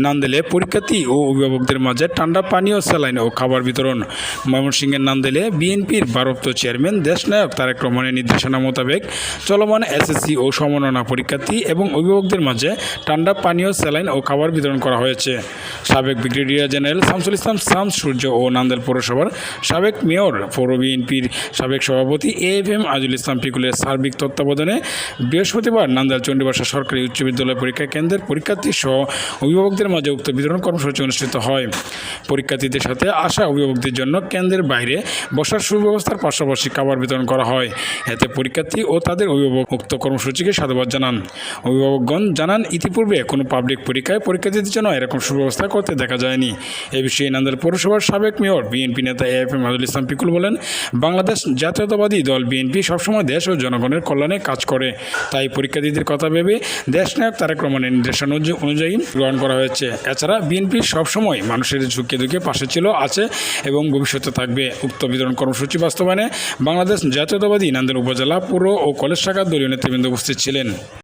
নান্দেলে পরীক্ষার্থী ও অভিভাবকদের মাঝে ঠান্ডা পানীয়, স্যালাইন ও খাবার বিতরণ। ময়মনসিংহের নান্দেলে বিএনপির ভারপ্রাপ্ত চেয়ারম্যান দেশনায়ক তারেক রহমানের নির্দেশনা মোতাবেক চলমান এসএসসি ও সমমাননা পরীক্ষার্থী এবং অভিভাবকদের মাঝে ঠান্ডা পানীয়, স্যালাইন ও খাবার বিতরণ করা হয়েছে। সাবেক ব্রিগেডিয়ার জেনারেল শামসুল ইসলাম শামস সূর্য ও নান্দেল পৌরসভার সাবেক মেয়র, পৌর বিএনপির সাবেক সভাপতি এএফএম আজিজুল ইসলাম পিকুলের সার্বিক তত্ত্বাবধানে বৃহস্পতিবার নান্দেল চণ্ডীবাসা সরকারি উচ্চ বিদ্যালয় পরীক্ষা কেন্দ্রের পরীক্ষার্থী সহ অভিভাবকদের মাঝে উক্ত বিতরণ কর্মসূচি অনুষ্ঠিত হয়। পরীক্ষার্থীদের সাথে আসা অভিভাবকদের জন্য কেন্দ্রের বাইরে বসার সুব্যবস্থার পাশাপাশি খাবার বিতরণ করা হয়। এতে পরীক্ষার্থী ও তাদের অভিভাবক উক্ত কর্মসূচিকে সাধুবাদ জানান। অভিভাবকগণ জানান, ইতিপূর্বে কোনো পাবলিক পরীক্ষায় পরীক্ষার্থীদের জন্য এরকম সুব্যবস্থা করতে দেখা যায়নি। এ বিষয়ে নান্দেল পৌরসভার সাবেক মেয়র বিএনপি নেতা এএফএম আজিজুল ইসলাম পিকুল বলেন, বাংলাদেশ জাতীয়তাবাদী দল বিএনপি সবসময় দেশ ও জনগণের কল্যাণে কাজ করে। তাই পরীক্ষার্থীদের কথা ভেবে দেশনায়ক তারেক রহমানের নির্দেশনা অনুযায়ী গ্রহণ করা হয়েছে। এছাড়া বিএনপি সবসময় মানুষের ঝুঁকে দুঃখে পাশে ছিল, আছে এবং ভবিষ্যতে থাকবে। উক্ত বিতরণ কর্মসূচি বাস্তবায়নে বাংলাদেশ জাতীয়তাবাদী নান্দেল উপজেলা, পৌর ও কলেজ শাখার দলীয় নেতৃবৃন্দ উপস্থিত ছিলেন।